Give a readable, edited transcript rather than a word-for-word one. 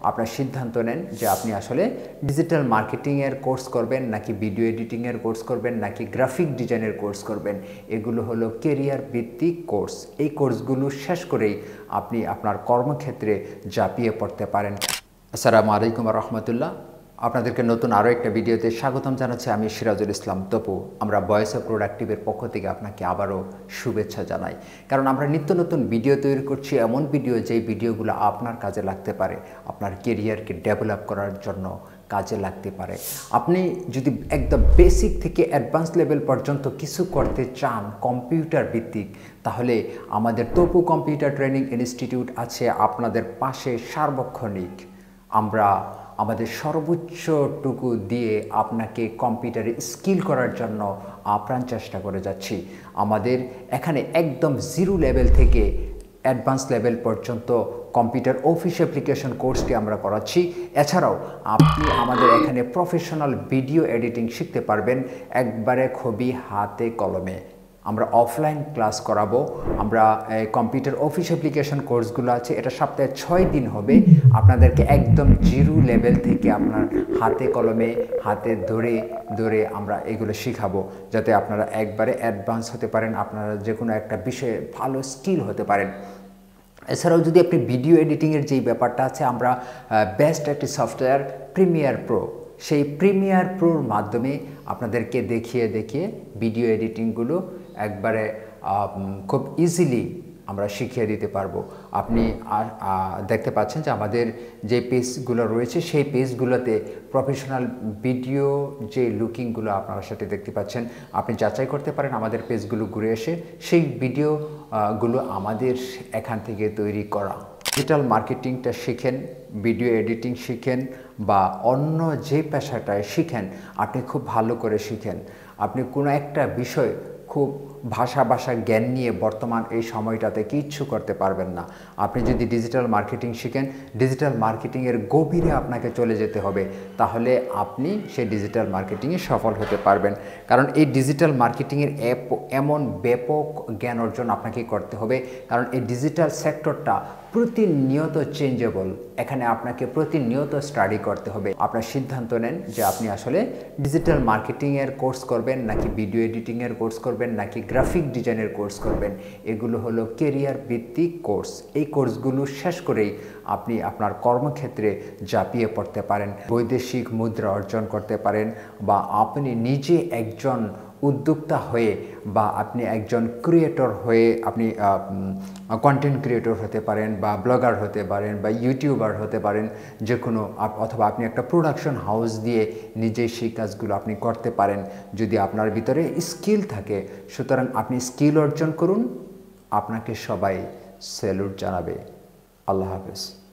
আপনার সিদ্ধান্ত নেন যে আপনি আসলে ডিজিটাল মার্কেটিংয়ের কোর্স করবেন নাকি ভিডিও এডিটিংয়ের কোর্স করবেন নাকি গ্রাফিক ডিজাইনের কোর্স করবেন। এগুলো হলো কেরিয়ার ভিত্তিক কোর্স। এই কোর্সগুলো শেষ করেই আপনি আপনার কর্মক্ষেত্রে ঝাঁপিয়ে পড়তে পারেন। আসসালামু আলাইকুম রহমতুল্লাহ। আপনাদেরকে নতুন আরও একটা ভিডিওতে স্বাগতম জানাচ্ছি। আমি সিরাজুল ইসলাম তপু। আমরা ভয়েস অফ প্রোডাক্টিভের পক্ষ থেকে আপনাকে আবারও শুভেচ্ছা জানাই, কারণ আমরা নিত্য নতুন ভিডিও তৈরি করছি, এমন ভিডিও যেই ভিডিওগুলো আপনার কাজে লাগতে পারে, আপনার কেরিয়ারকে ডেভেলপ করার জন্য কাজে লাগতে পারে। আপনি যদি একদম বেসিক থেকে অ্যাডভান্স লেভেল পর্যন্ত কিছু করতে চান কম্পিউটার ভিত্তিক, তাহলে আমাদের তপু কম্পিউটার ট্রেনিং ইনস্টিটিউট আছে আপনাদের পাশে সার্বক্ষণিক। আমরা আমাদের সর্বোচ্চটুকু দিয়ে আপনাকে কম্পিউটারে স্কিল করার জন্য আপ্রাণ চেষ্টা করে যাচ্ছি। আমাদের এখানে একদম জিরো লেভেল থেকে অ্যাডভান্স লেভেল পর্যন্ত কম্পিউটার অফিস অ্যাপ্লিকেশন কোর্সটি আমরা করাচ্ছি। এছাড়াও আপনি আমাদের এখানে প্রফেশনাল ভিডিও এডিটিং শিখতে পারবেন একবারে খুবই হাতে কলমে। আমরা অফলাইন ক্লাস করাবো। আমরা কম্পিউটার অফিস অ্যাপ্লিকেশন কোর্সগুলো আছে, এটা সপ্তাহে 6 দিন হবে। আপনাদেরকে একদম জিরো লেভেল থেকে আপনার হাতে কলমে হাতে ধরে ধরে আমরা এগুলো শেখাবো, যাতে আপনারা একবারে অ্যাডভান্স হতে পারেন, আপনারা যে কোনো একটা বিষয়ে ভালো স্কিল হতে পারেন। এছাড়াও যদি আপনি ভিডিও এডিটিংয়ের যেই ব্যাপারটা আছে, আমরা বেস্ট একটি সফটওয়্যার প্রিমিয়ার প্রো, সেই প্রিমিয়ার প্রোর মাধ্যমে আপনাদেরকে দেখিয়ে ভিডিও এডিটিংগুলো একবারে খুব ইজিলি আমরা শিখিয়ে দিতে পারবো। আপনি আর দেখতে পাচ্ছেন যে আমাদের যে পেজগুলো রয়েছে সেই পেজগুলোতে প্রফেশনাল ভিডিও যে লুকিংগুলো আপনারা সাথে দেখতে পাচ্ছেন, আপনি যাচাই করতে পারেন আমাদের পেজগুলো ঘুরে এসে। সেই ভিডিওগুলো আমাদের এখান থেকে তৈরি করা। ডিজিটাল মার্কেটিংটা শিখেন, ভিডিও এডিটিং শিখেন বা অন্য যে পেশাটায় শিখেন, আপনি খুব ভালো করে শিখেন। আপনি কোনো একটা বিষয় খুব ভাষা জ্ঞান নিয়ে বর্তমান এই সময়টাতে কিচ্ছু করতে পারবেন না। আপনি যদি ডিজিটাল মার্কেটিং শিখেন, ডিজিটাল মার্কেটিংয়ের গভীরে আপনাকে চলে যেতে হবে, তাহলে আপনি সেই ডিজিটাল মার্কেটিংয়ে সফল হতে পারবেন। কারণ এই ডিজিটাল মার্কেটিংয়ের এমন ব্যাপক জ্ঞান অর্জন আপনাকে করতে হবে, কারণ এই ডিজিটাল সেক্টরটা প্রতিনিয়ত চেঞ্জেবল। এখানে আপনাকে প্রতিনিয়ত স্টাডি করতে হবে। আপনার সিদ্ধান্ত নেন যে আপনি আসলে ডিজিটাল মার্কেটিংয়ের কোর্স করবেন নাকি ভিডিও এডিটিংয়ের কোর্স করবেন নাকি গ্রাফিক ডিজাইনের কোর্স করবেন। এগুলো হলো কেরিয়ার ভিত্তিক কোর্স। এই কোর্সগুলো শেষ করেই আপনি আপনার কর্মক্ষেত্রে ঝাঁপিয়ে পড়তে পারেন, বৈদেশিক মুদ্রা অর্জন করতে পারেন, বা আপনি নিজে একজন উদ্যোক্তা হয়ে বা আপনি একজন ক্রিয়েটর হয়ে আপনি কন্টেন্ট ক্রিয়েটর হতে পারেন বা ব্লগার হতে পারেন বা ইউটিউবার হতে পারেন, যে কোনো, অথবা আপনি একটা প্রোডাকশন হাউস দিয়ে নিজেই সেই কাজগুলো আপনি করতে পারেন যদি আপনার ভিতরে স্কিল থাকে। সুতরাং আপনি স্কিল অর্জন করুন, আপনাকে সবাই স্যালুট জানাবে। আল্লাহ হাফেজ।